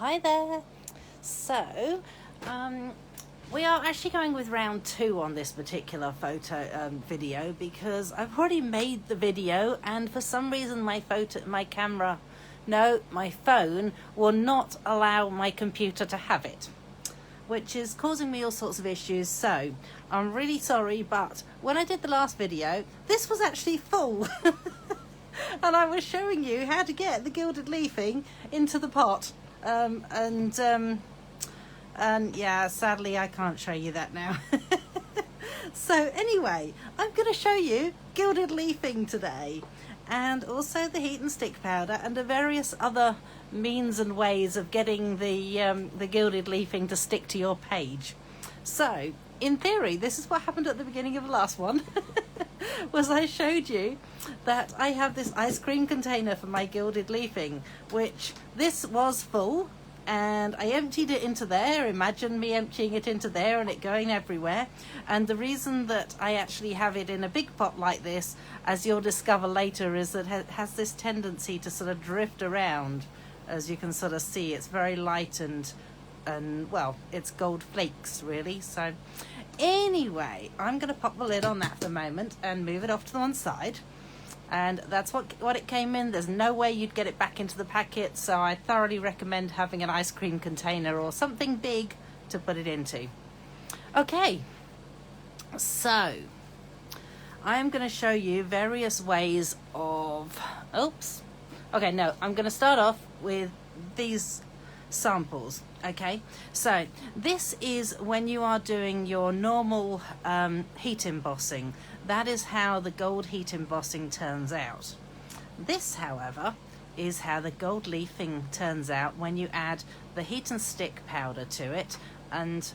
Hi there. So, we are actually going with round 2 on this particular video because I've already made the video, and for some reason my phone will not allow my computer to have it, which is causing me all sorts of issues. So I'm really sorry, but when I did the last video, this was actually full. And I was showing you how to get the gilded leafing into the pot. And yeah, sadly I can't show you that now. So anyway, I'm going to show you gilded leafing today, and also the heat and stick powder, and the various other means and ways of getting the gilded leafing to stick to your page. So in theory, this is what happened at the beginning of the last one. Was I showed you that I have this ice cream container for my gilded leafing, which this was full, and I emptied it into there. Imagine me emptying it into there and it going everywhere. And the reason that I actually have it in a big pot like this, as you'll discover later, is that it has this tendency to sort of drift around. As you can sort of see, it's very light and well, it's gold flakes really. So anyway, I'm going to pop the lid on that for the moment and move it off to the one side. And that's what it came in. There's no way you'd get it back into the packet, so I thoroughly recommend having an ice cream container or something big to put it into. Okay, so I'm going to show you various ways of... Oops. Okay, no, I'm going to start off with these samples. Okay, so this is when you are doing your normal heat embossing. That is how the gold heat embossing turns out. This, however, is how the gold leafing turns out when you add the heat and stick powder to it. And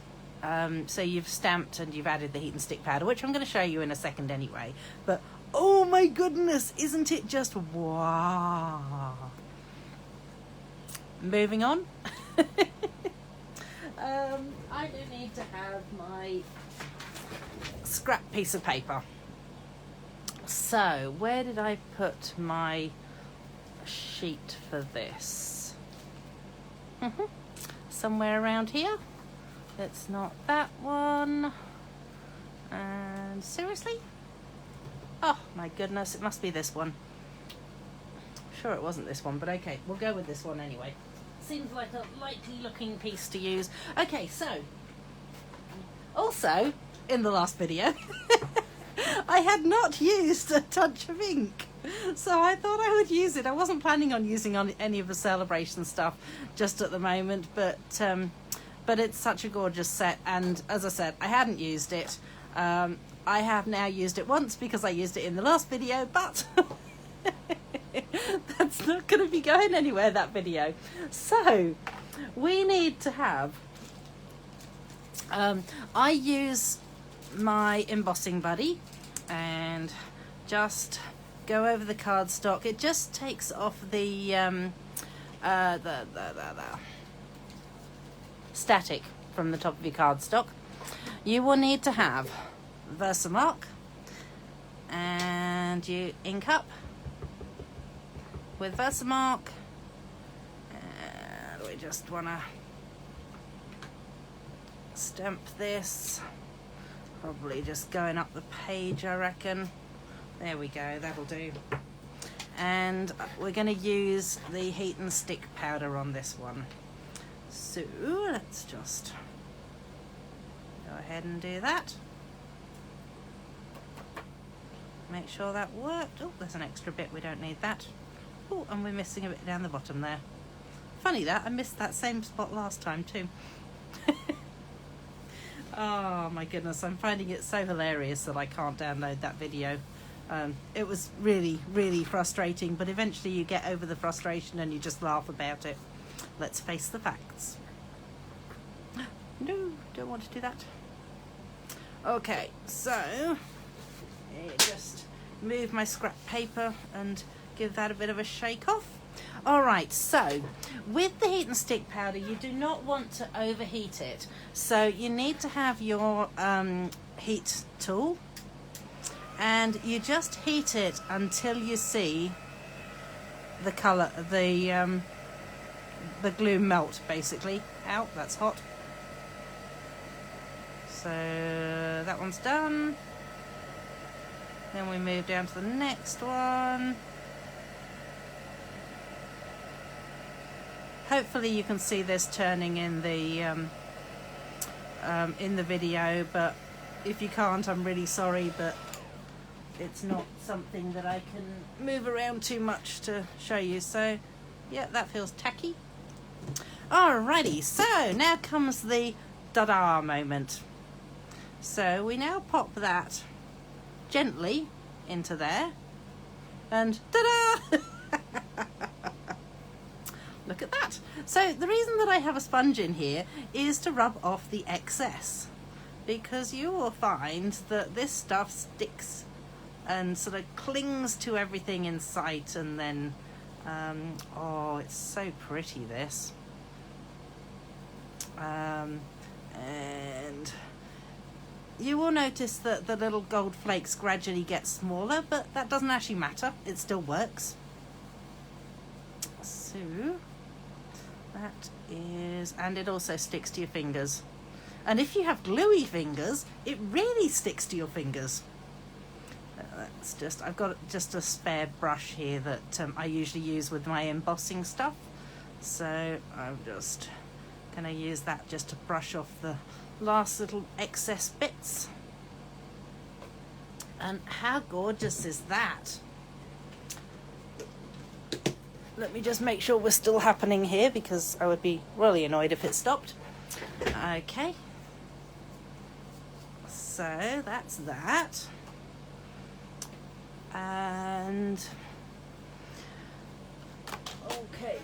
so you've stamped and you've added the heat and stick powder, which I'm going to show you in a second anyway. But oh my goodness, isn't it just wow? Moving on. I do need to have my scrap piece of paper. So where did I put my sheet for this? Somewhere around here. It's not that one. And seriously? Oh my goodness, it must be this one. Sure it wasn't this one, but okay, we'll go with this one anyway. Seems like a likely looking piece to use. Okay, so also in the last video I had not used a touch of ink, so I thought I would use it. I wasn't planning on using on any of the celebration stuff just at the moment, but it's such a gorgeous set, and as I said, I hadn't used it. I have now used it once because I used it in the last video, but that's not going to be going anywhere, that video. So we need to have I use my embossing buddy and just go over the cardstock. It just takes off the static from the top of your cardstock. You will need to have Versamark, and you ink up with Versamark, and we just want to stamp this, probably just going up the page, I reckon. There we go, that'll do. And we're going to use the heat and stick powder on this one. So let's just go ahead and do that. Make sure that worked. Oh, there's an extra bit, we don't need that. Oh, and we're missing a bit down the bottom there. Funny that, I missed that same spot last time too. Oh my goodness, I'm finding it so hilarious that I can't download that video. It was really, really frustrating, but eventually you get over the frustration and you just laugh about it. Let's face the facts. No, don't want to do that. Okay, so just move my scrap paper and give that a bit of a shake off. Alright, so with the heat and stick powder, you do not want to overheat it. So you need to have your heat tool, and you just heat it until you see the colour, the glue melt basically. Ow, that's hot. So that one's done. Then we move down to the next one. Hopefully you can see this turning in the video, but if you can't, I'm really sorry, but it's not something that I can move around too much to show you. So yeah, that feels tacky. Alrighty, so now comes the da-da moment. So we now pop that gently into there, and ta-da! Look at that. So the reason that I have a sponge in here is to rub off the excess, because you will find that this stuff sticks and sort of clings to everything in sight, and then oh, it's so pretty, this. And you will notice that the little gold flakes gradually get smaller, but that doesn't actually matter, it still works. So that is, and it also sticks to your fingers, and if you have gluey fingers, it really sticks to your fingers. That's just, I've got just a spare brush here that I usually use with my embossing stuff, so I'm just gonna use that just to brush off the last little excess bits. And how gorgeous is that? Let me just make sure we're still happening here, because I would be really annoyed if it stopped. Okay, so that's that. And okay,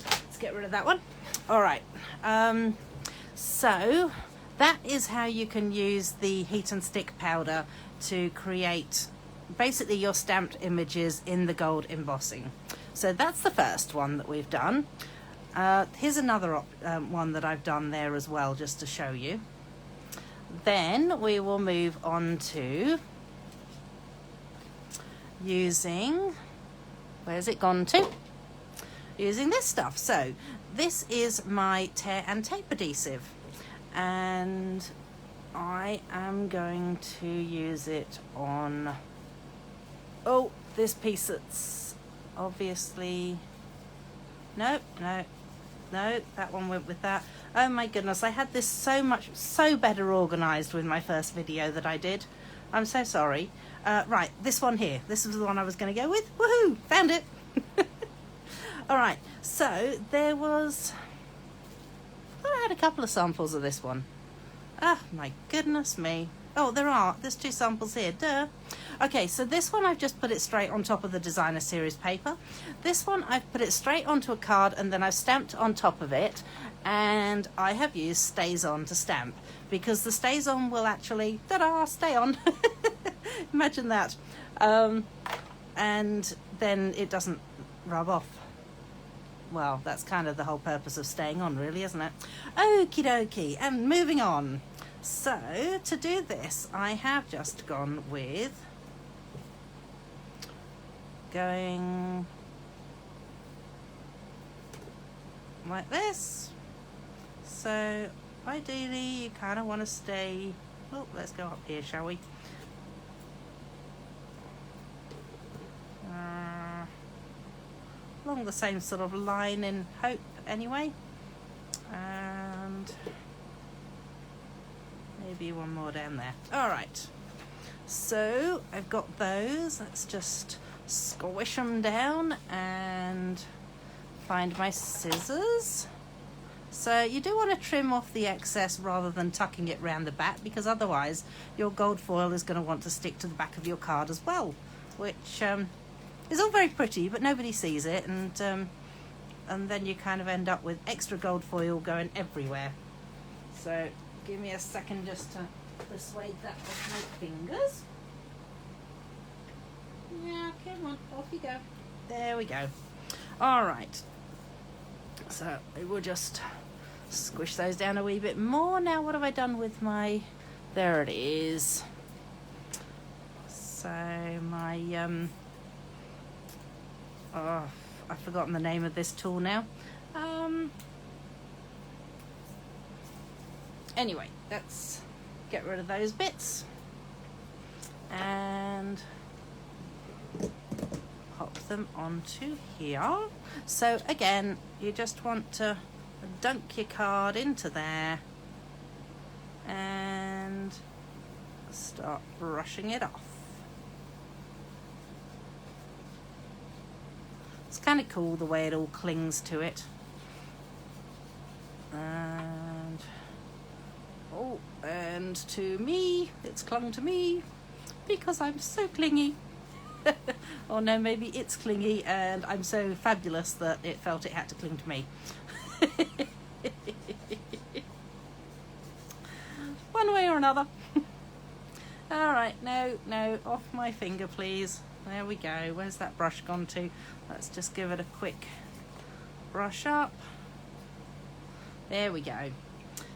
let's get rid of that one. All right, so that is how you can use the heat and stick powder to create basically your stamped images in the gold embossing. So that's the first one that we've done. Here's another one that I've done there as well, just to show you. Then we will move on to using, where's it gone to? Using this stuff. So this is my tear and tape adhesive, and I am going to use it on, oh, this piece that's obviously, no, that one went with that. Oh my goodness, I had this so better organized with my first video that I did. I'm so sorry. Right, this one here, this was the one I was going to go with. Woohoo, found it. All right, so there was, I had a couple of samples of this one. Oh my goodness me. Oh, there's two samples here, duh. Okay, so this one I've just put it straight on top of the designer series paper. This one I've put it straight onto a card, and then I've stamped on top of it, and I have used Stays On to stamp, because the Stays On will actually, ta-da, stay on. Imagine that. And then it doesn't rub off. Well, that's kind of the whole purpose of staying on, really, isn't it? Okie dokie, and moving on. So, to do this, I have just gone with going like this. So, ideally, you kind of want to stay, oh, let's go up here, shall we? Along the same sort of line in hope, anyway. And maybe one more down there. All right, so I've got those. Let's just squish them down and find my scissors. So you do want to trim off the excess rather than tucking it round the back, because otherwise your gold foil is going to want to stick to the back of your card as well, which is all very pretty, but nobody sees it, and then you kind of end up with extra gold foil going everywhere. So give me a second just to persuade that off my fingers. Yeah, come on, off you go. There we go. All right. So we'll just squish those down a wee bit more. Now, what have I done with my, there it is. So my, oh, I've forgotten the name of this tool now. Anyway, let's get rid of those bits and pop them onto here. So again, you just want to dunk your card into there and start brushing it off. It's kind of cool the way it all clings to it. And oh, and to me, it's clung to me because I'm so clingy. Or no, maybe it's clingy and I'm so fabulous that it felt it had to cling to me. One way or another. All right, no, off my finger, please. There we go. Where's that brush gone to? Let's just give it a quick brush up. There we go.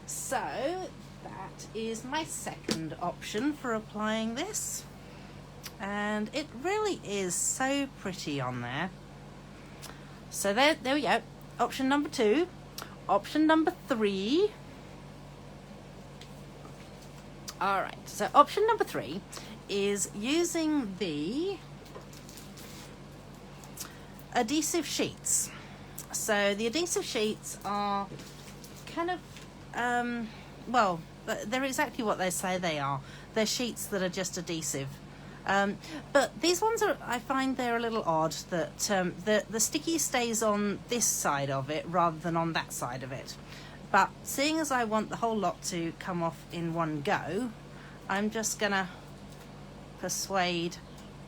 So that is my second option for applying this. And it really is so pretty on there. So there we go. Option number 2. Option number 3. All right, so option number 3 is using the adhesive sheets. So the adhesive sheets are kind of, well, they're exactly what they say they are. They're sheets that are just adhesive. But these ones are, I find they're a little odd that the sticky stays on this side of it rather than on that side of it. But seeing as I want the whole lot to come off in one go, I'm just gonna persuade,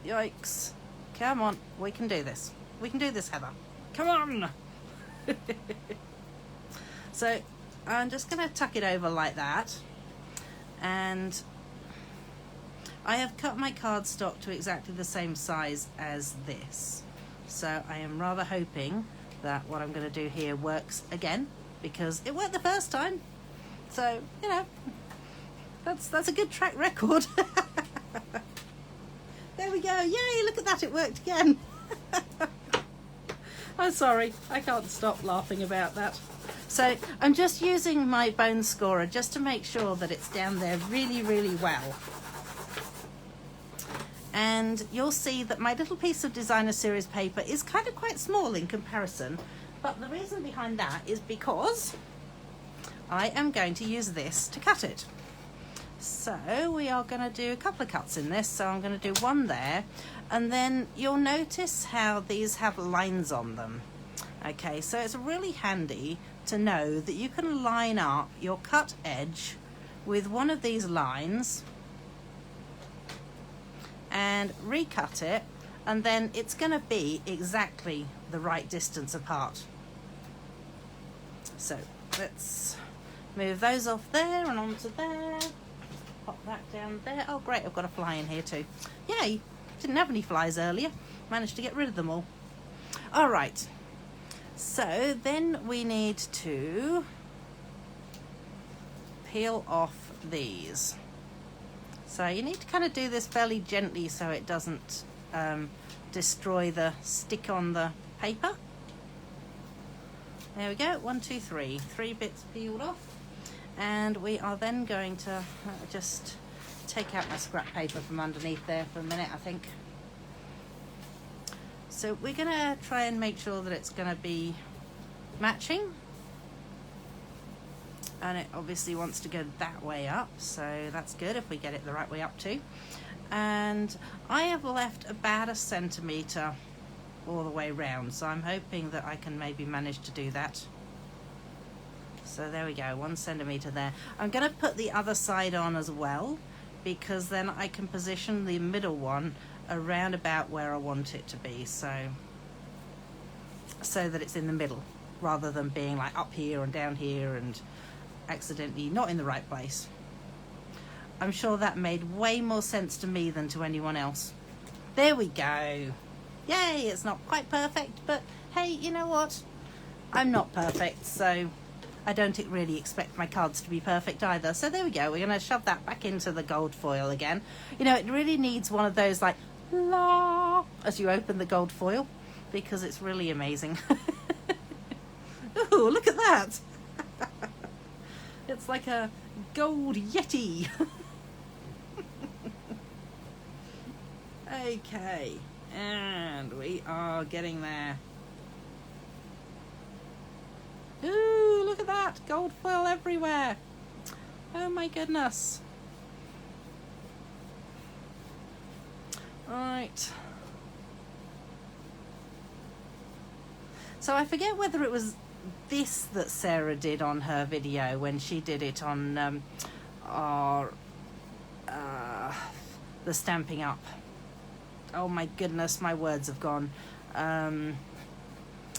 yikes, come on, we can do this. We can do this, Heather. Come on! So I'm just gonna tuck it over like that, and I have cut my cardstock to exactly the same size as this. So I am rather hoping that what I'm going to do here works again, because it worked the first time. So, you know, that's a good track record. There we go. Yay, look at that, it worked again. I'm sorry, I can't stop laughing about that. So I'm just using my bone scorer just to make sure that it's down there really, really well. And you'll see that my little piece of designer series paper is kind of quite small in comparison, but the reason behind that is because I am going to use this to cut it. So we are going to do a couple of cuts in this. So I'm going to do one there, and then you'll notice how these have lines on them. Okay, so it's really handy to know that you can line up your cut edge with one of these lines and recut it, and then it's going to be exactly the right distance apart. So let's move those off there and onto there. Pop that down there. Oh great, I've got a fly in here too. Yay, didn't have any flies earlier. Managed to get rid of them all. All right, so then we need to peel off these. So you need to kind of do this fairly gently so it doesn't destroy the stick on the paper. There we go, 1, 2, 3. 3 bits peeled off. And we are then going to just take out my scrap paper from underneath there for a minute, I think. So we're going to try and make sure that it's going to be matching. And it obviously wants to go that way up, so that's good if we get it the right way up too. And I have left about 1 centimetre all the way round, so I'm hoping that I can maybe manage to do that. So there we go, 1 centimetre there. I'm going to put the other side on as well, because then I can position the middle one around about where I want it to be, so that it's in the middle rather than being like up here and down here and accidentally not in the right place. I'm sure that made way more sense to me than to anyone else. There we go. Yay, it's not quite perfect, but hey, you know what? I'm not perfect, so I don't really expect my cards to be perfect either. So there we go. We're going to shove that back into the gold foil again. You know, it really needs one of those like la as you open the gold foil, because it's really amazing. Ooh, look at that. It's like a gold yeti. Okay, and we are getting there. Ooh, look at that, gold foil everywhere. Oh my goodness. Right. So I forget whether it was this that Sarah did on her video when she did it on the Stampin' Up. Oh my goodness, my words have gone.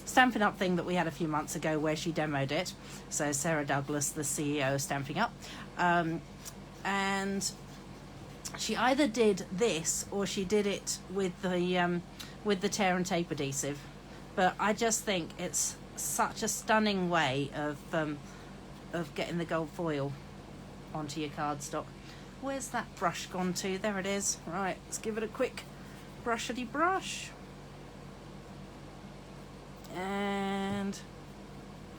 Stampin' Up thing that we had a few months ago where she demoed it. So Sarah Douglas, the CEO of Stampin' Up. And she either did this or she did it with the tear and tape adhesive. But I just think it's such a stunning way of getting the gold foil onto your cardstock. Where's that brush gone to? There it is. Right, let's give it a quick brushity brush. And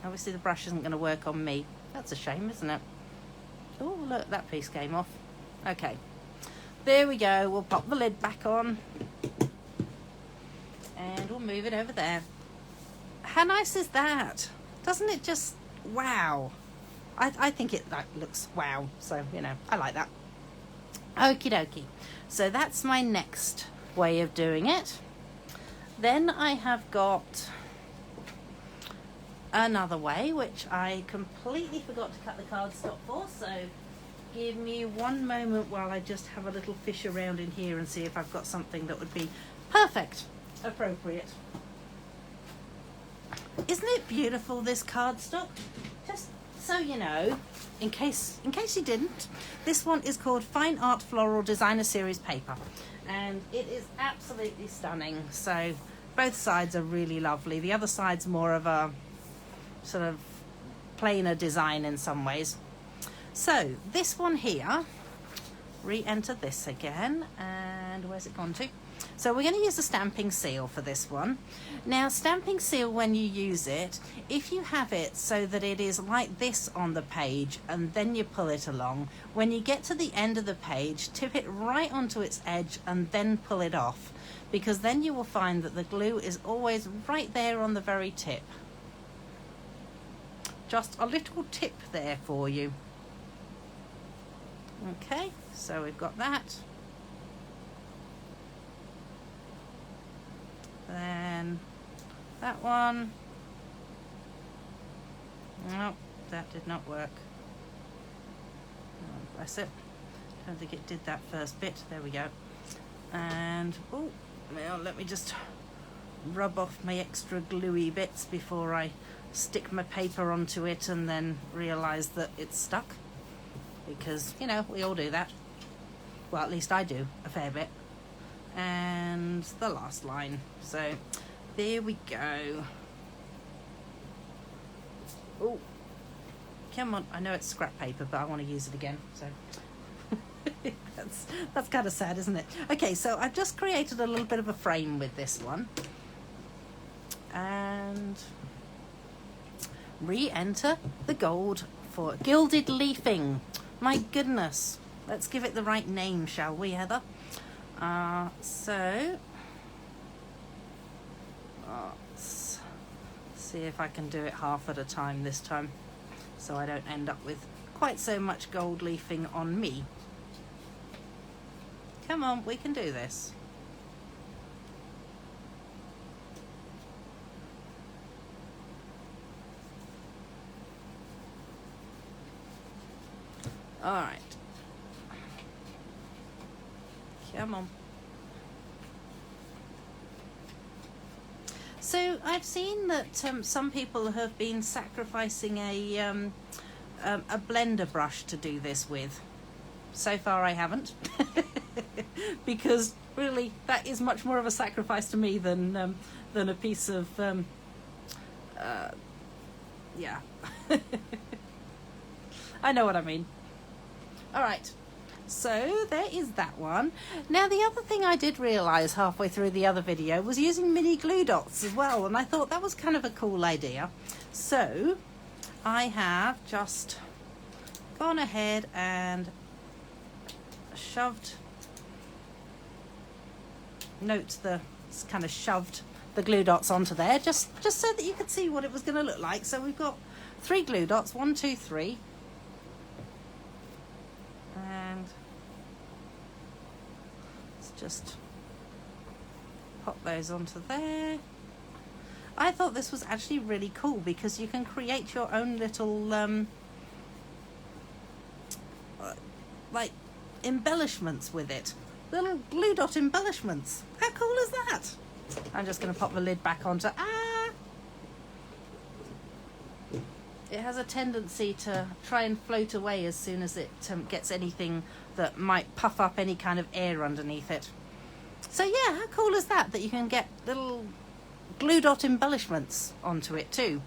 obviously the brush isn't going to work on me. That's a shame, isn't it? Oh, look, that piece came off. Okay, there we go. We'll pop the lid back on and we'll move it over there. How nice is that? Doesn't it just, wow. I think it looks wow, so you know, I like that. Okie dokie. So that's my next way of doing it. Then I have got another way, which I completely forgot to cut the cardstock for, so give me one moment while I just have a little fish around in here and see if I've got something that would be perfect, appropriate. Isn't it beautiful, this cardstock? Just so you know, in case you didn't, this one is called Fine Art Floral Designer Series paper, and it is absolutely stunning. So both sides are really lovely. The other side's more of a sort of plainer design in some ways. So this one here, re-enter this again, and where's it gone to? So we're going to use the stamping seal for this one. Now, stamping seal, when you use it, if you have it so that it is like this on the page and then you pull it along, when you get to the end of the page, tip it right onto its edge and then pull it off, because then you will find that the glue is always right there on the very tip. Just a little tip there for you. Okay, so we've got that. Then that one. Nope, that did not work. Oh, bless it. Don't think it did that first bit. There we go. And oh, well, let me just rub off my extra gluey bits before I stick my paper onto it and then realise that it's stuck. Because, you know, we all do that. Well, at least I do a fair bit. And the last line. So there we go. Oh, come on. I know it's scrap paper, but I want to use it again. So that's kind of sad, isn't it? Okay, so I've just created a little bit of a frame with this one. And re-enter the gold for gilded leafing. My goodness. Let's give it the right name, shall we, Heather? So let's see if I can do it half at a time this time, so I don't end up with quite so much gold leafing on me. Come on, we can do this. All right. Come on. So I've seen that some people have been sacrificing a blender brush to do this with. So far I haven't, because really that is much more of a sacrifice to me than a piece of yeah. I know what I mean. All right. So there is that one. Now the other thing I did realise halfway through the other video was using mini glue dots as well, and I thought that was kind of a cool idea. So I have just gone ahead and shoved, kind of shoved the glue dots onto there, just so that you could see what it was going to look like. So we've got 3 glue dots, 1, 2, 3, and let's just pop those onto there. I thought this was actually really cool because you can create your own little like embellishments with it. Little glue dot embellishments. How cool is that? I'm just going to pop the lid back onto. It has a tendency to try and float away as soon as it gets anything that might puff up any kind of air underneath it. So yeah, how cool is that, that you can get little glue dot embellishments onto it too.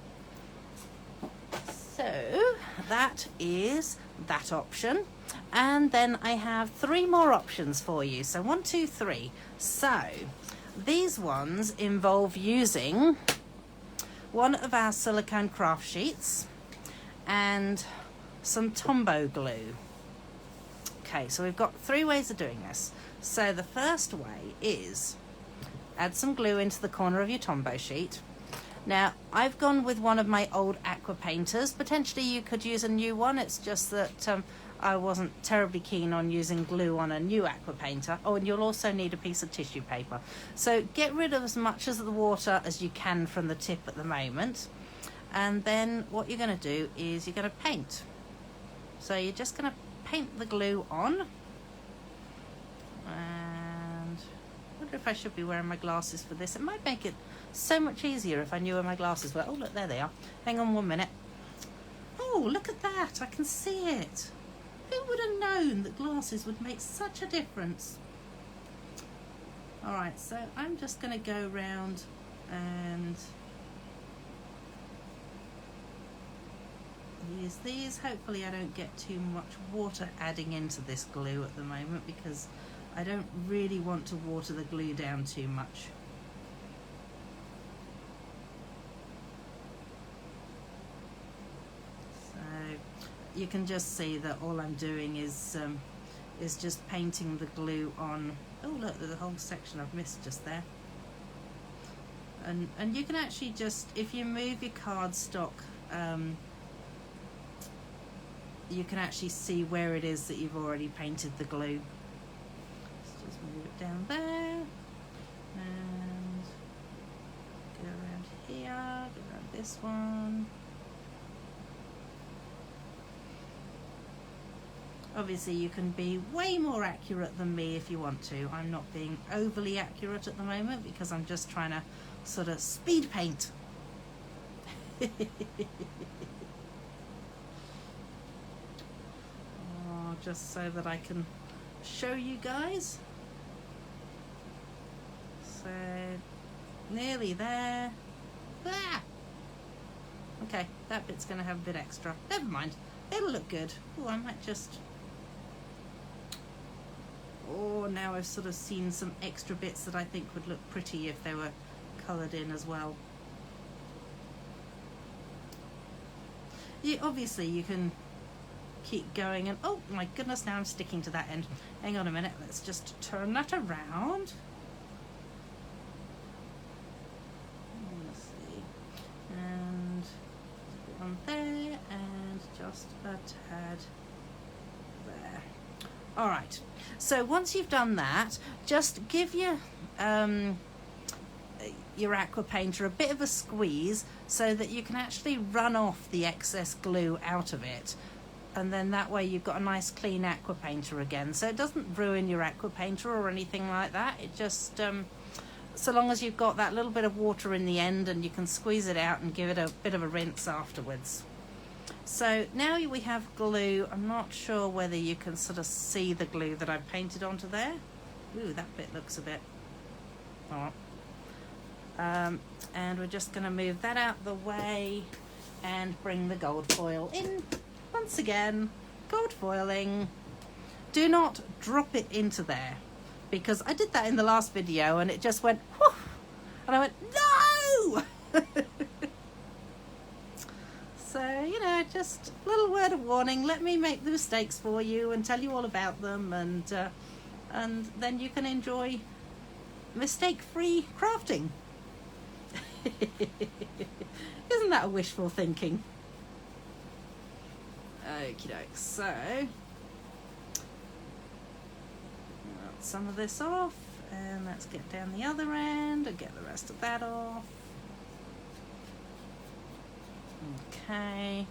So that is that option. And then I have 3 more options for you. So 1, 2, 3. So these ones involve using one of our silicone craft sheets and some tombow glue. Okay, so we've got 3 ways of doing this. So the first way is add some glue into the corner of your tombow sheet. Now, I've gone with one of my old aqua painters. Potentially you could use a new one. It's just that I wasn't terribly keen on using glue on a new aqua painter. Oh, and you'll also need a piece of tissue paper. So get rid of as much of the water as you can from the tip at the moment. And then what you're going to do is you're going to paint. So you're just going to paint the glue on. And I wonder if I should be wearing my glasses for this. It might make it so much easier if I knew where my glasses were. Oh, look, there they are. Hang on 1 minute. Oh, look at that. I can see it. Who would have known that glasses would make such a difference? All right, so I'm just going to go around and use these. Hopefully I don't get too much water adding into this glue at the moment, because I don't really want to water the glue down too much. You can just see that all I'm doing is just painting the glue on. Oh look, there's a whole section I've missed just there. And you can actually just, if you move your cardstock, you can actually see where it is that you've already painted the glue. Let's just move it down there and go around here, go around this one. Obviously you can be way more accurate than me if you want to. I'm not being overly accurate at the moment because I'm just trying to sort of speed paint. Oh, just so that I can show you guys. So nearly there. Ah! Okay, that bit's going to have a bit extra. Never mind, it'll look good. Oh, I might just... Oh, now I've sort of seen some extra bits that I think would look pretty if they were coloured in as well. Obviously you can keep going and... Oh my goodness, now I'm sticking to that end. Hang on a minute, let's just turn that around. Let's see. And put on there and just a tad there. All right, so once you've done that, just give your aqua painter a bit of a squeeze so that you can actually run off the excess glue out of it, and then that way you've got a nice clean aqua painter again. So it doesn't ruin your aqua painter or anything like that. It just so long as you've got that little bit of water in the end and you can squeeze it out and give it a bit of a rinse afterwards. So now we have glue. I'm not sure whether you can sort of see the glue that I painted onto there. Ooh, that bit looks a bit... Oh. And we're just going to move that out the way and bring the gold foil in. Once again, gold foiling. Do not drop it into there, because I did that in the last video and it just went whoosh, and I went, no! So, you know, just a little word of warning. Let me make the mistakes for you and tell you all about them, and then you can enjoy mistake-free crafting. Isn't that a wishful thinking? Okie doke, so some of this off, and let's get down the other end and get the rest of that off. Okay,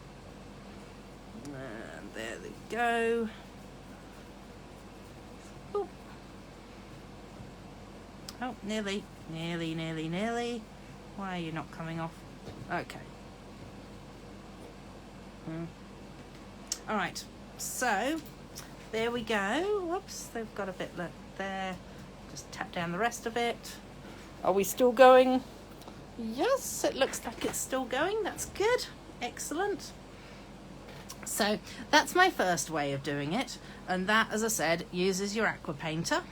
and there we go. Ooh. Oh, nearly. Why are you not coming off? Okay. All right, so there we go. Whoops, they've got a bit left there. Just tap down the rest of it. Are we still going? Yes, it looks like it's still going. That's good. Excellent. So that's my first way of doing it, and that, as I said, uses your aqua painter.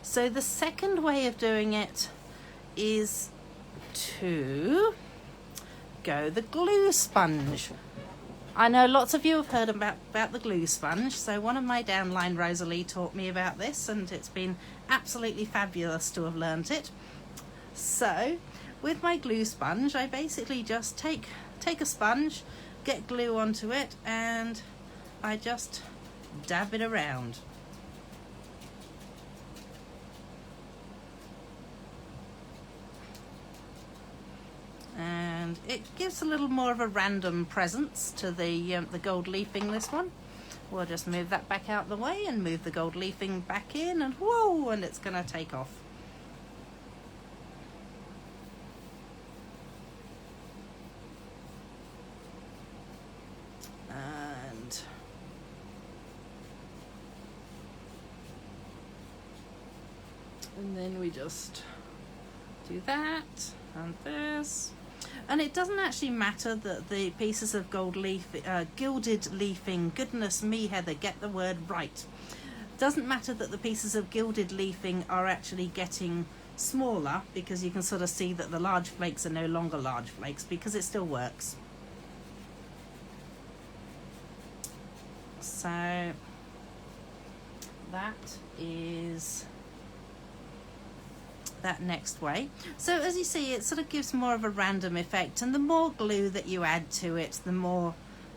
So the second way of doing it is to go the glue sponge. I know lots of you have heard about the glue sponge, so one of my downline Rosalie taught me about this, and it's been absolutely fabulous to have learnt it. So with my glue sponge, I basically just take a sponge, get glue onto it, and I just dab it around. And it gives a little more of a random presence to the gold leafing, this one. We'll just move that back out the way and move the gold leafing back in, and whoa, and it's going to take off. And then we just do that and this. And it doesn't actually matter that the pieces of gold leaf, gilded leafing, goodness me, Heather, get the word right. Doesn't matter that the pieces of gilded leafing are actually getting smaller, because you can sort of see that the large flakes are no longer large flakes, because it still works. So that is that next way. So as you see, it sort of gives more of a random effect, and the more glue that you add to it, the more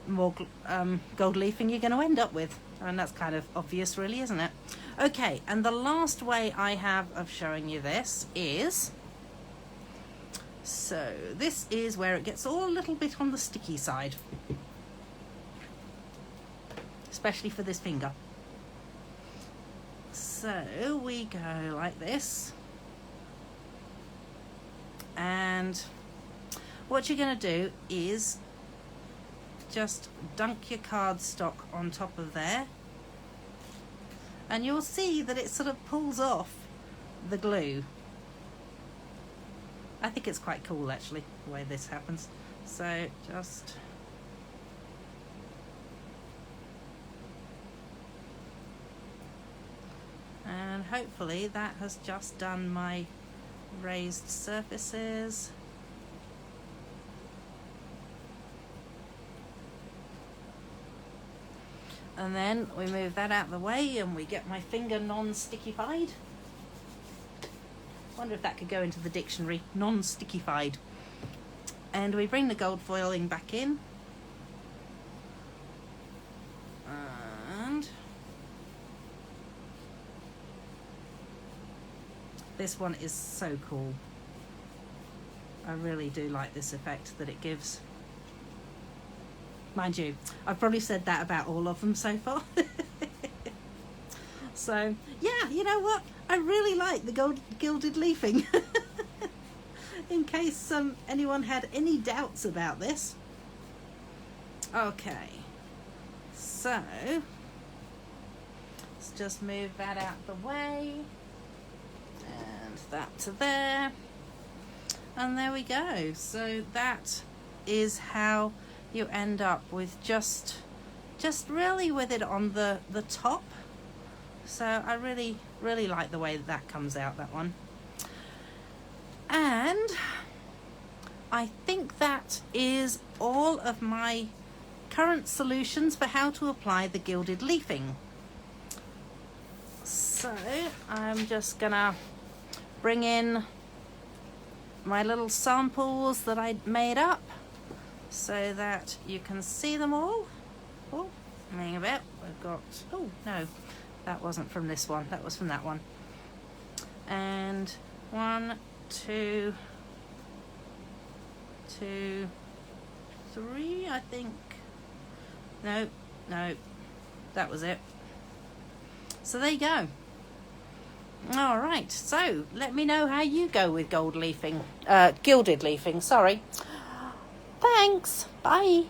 gold leafing you're going to end up with, and that's kind of obvious really, isn't it? Okay, and the last way I have of showing you this is, so this is where it gets all a little bit on the sticky side, especially for this finger. So we go like this, and what you're going to do is just dunk your cardstock on top of there, and you'll see that it sort of pulls off the glue. I think it's quite cool actually, the way this happens. So just and hopefully that has just done my raised surfaces. And then we move that out of the way and we get my finger non-stickified. Wonder if that could go into the dictionary, non-stickified. And we bring the gold foiling back in. And this one is so cool. I really do like this effect that it gives. Mind you, I've probably said that about all of them so far. So, yeah, you know what? I really like the gilded leafing. In case anyone had any doubts about this. Okay, so let's just move that out the way. And that to there. And there we go. So that is how you end up with just really with it on the top. So I really like the way that comes out, that one. And I think that is all of my current solutions for how to apply the gilded leafing. So I'm just gonna bring in my little samples that I made up so that you can see them all. Oh, hang a bit. We've got, oh no, that wasn't from this one, that was from that one. And 1, 2, 2, 3, I think. No, that was it. So there you go. All right, so let me know how you go with gilded leafing, sorry. Thanks, bye.